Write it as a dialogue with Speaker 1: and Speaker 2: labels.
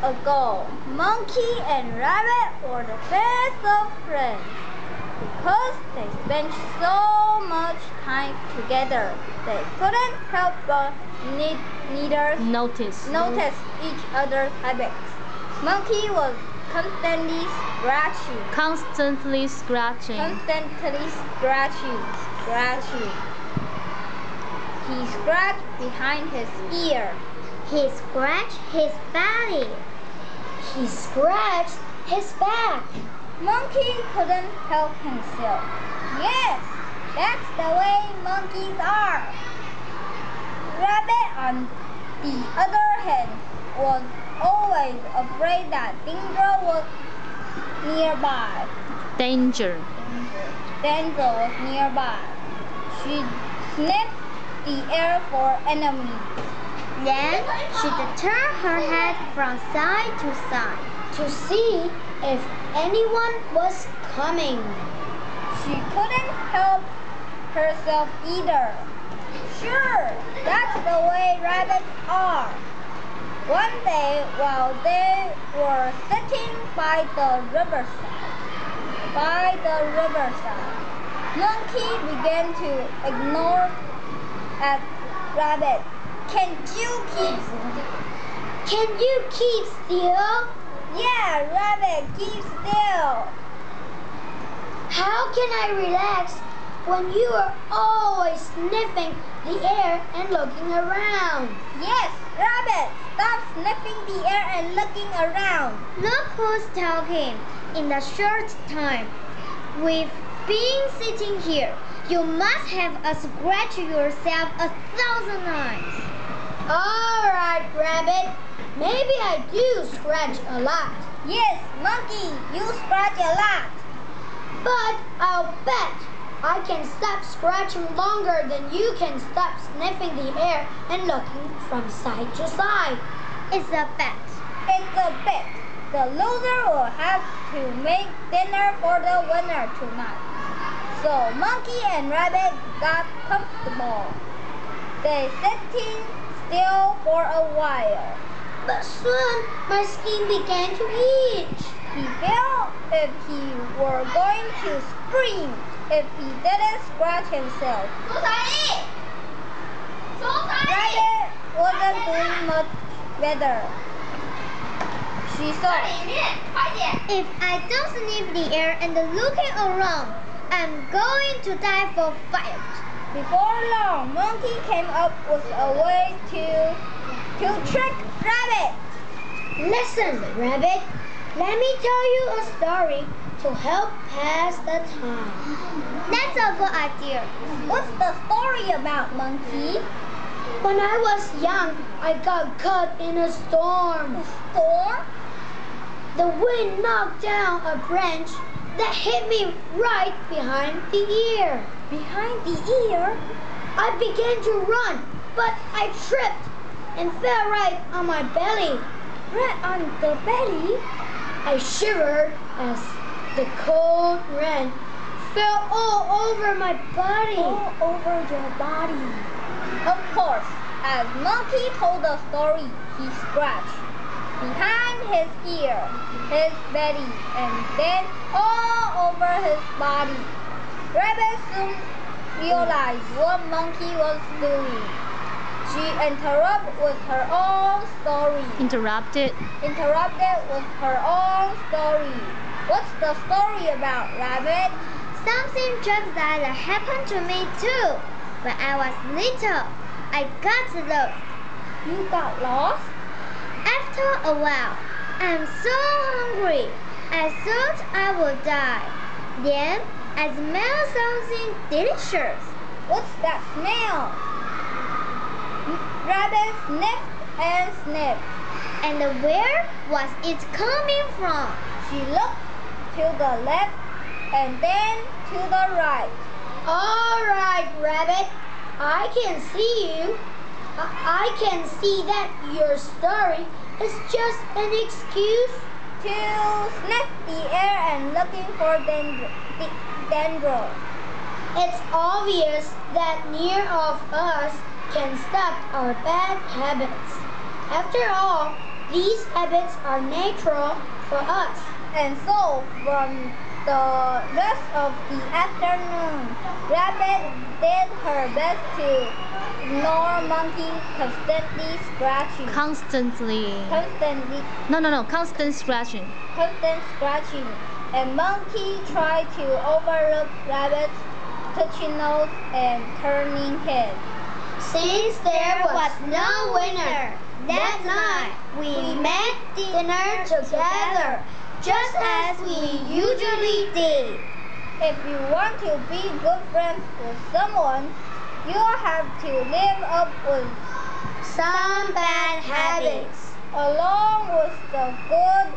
Speaker 1: ago, Monkey and Rabbit were the best of friends because they spent so much time together. They couldn't help but neither
Speaker 2: Notice
Speaker 1: each other's habits. Monkey was constantly scratching. He scratched behind his ear.
Speaker 3: He scratched his belly. He scratched his back.
Speaker 1: Monkey couldn't help himself. Yes, that's the way monkeys are. Rabbit, on the other hand, was always afraid that danger was nearby.
Speaker 2: danger.
Speaker 1: Danger was nearby. She sniffed the air for enemies.
Speaker 3: Then she turned her head from side to side to see if anyone was coming.
Speaker 1: She couldn't help herself either. Sure, that's the way rabbits are. One day, while they were sitting by the riverside, Monkey began to ignore at Rabbit. Can you keep still? Yeah, Rabbit, keep still.
Speaker 3: How can I relax when you are always sniffing the air and looking around?
Speaker 1: Yes, Rabbit, stop sniffing the air and looking around.
Speaker 3: Look who's talking. In the short time we've been sitting here, you must have scratched yourself 1,000 times.
Speaker 1: All right, Rabbit.
Speaker 3: Maybe I do scratch a lot.
Speaker 1: Yes, Monkey, you scratch a lot.
Speaker 3: But I'll bet I can stop scratching longer than you can stop sniffing the air and looking from side to side.
Speaker 1: It's a bet. It's a bet. The loser will have to make dinner for the winner tonight. So Monkey and Rabbit got comfortable. They sitting still for a while.
Speaker 3: But soon my skin began to itch.
Speaker 1: He felt if he were going to scream if he didn't scratch himself. Rabbit wasn't doing much better. She thought,
Speaker 3: if I don't sniff the air and looking around, I'm going to die for fright.
Speaker 1: Before long, Monkey came up with a way to trick Rabbit.
Speaker 3: Listen, Rabbit, let me tell you a story to help pass the time. That's a good idea.
Speaker 1: What's the story about, Monkey?
Speaker 3: When I was young, I got caught in a storm.
Speaker 1: A storm?
Speaker 3: The wind knocked down a branch that hit me right behind the ear.
Speaker 1: Behind the ear?
Speaker 3: I began to run, but I tripped and fell right on my belly.
Speaker 1: Right on the belly?
Speaker 3: I shivered as the cold rain fell all over my body.
Speaker 1: All over your body. Of course, as Monkey told the story, he scratched behind his ear, his belly, and then all over his body. Rabbit soon realized what Monkey was doing. She interrupted with her own story.
Speaker 2: Interrupted
Speaker 1: with her own story. What's the story about, Rabbit?
Speaker 3: Something just that happened to me too. When I was little, I got lost.
Speaker 1: You got lost?
Speaker 3: After a while, I'm so hungry. I thought I would die. Then I smelled something delicious.
Speaker 1: What's that smell? Rabbit sniffed and sniffed.
Speaker 3: And where was it coming from?
Speaker 1: She looked to the left and then to the right.
Speaker 3: All right, Rabbit, I can see you. I can see that your story is just an excuse
Speaker 1: to sniff the air and looking for danger.
Speaker 3: It's obvious that neither of us can stop our bad habits. After all, These habits are natural for us.
Speaker 1: And so, from the rest of the afternoon, Rabbit did her best to ignore Monkey constantly scratching.
Speaker 2: Constant scratching.
Speaker 1: Constant scratching. And Monkey tried to overlook Rabbit's touching nose and turning head.
Speaker 3: Since there was no winner that night, we made dinner together, just as we usually did.
Speaker 1: If you want to be good friends with someone, you have to live up with
Speaker 3: Some bad habits.
Speaker 1: along with the good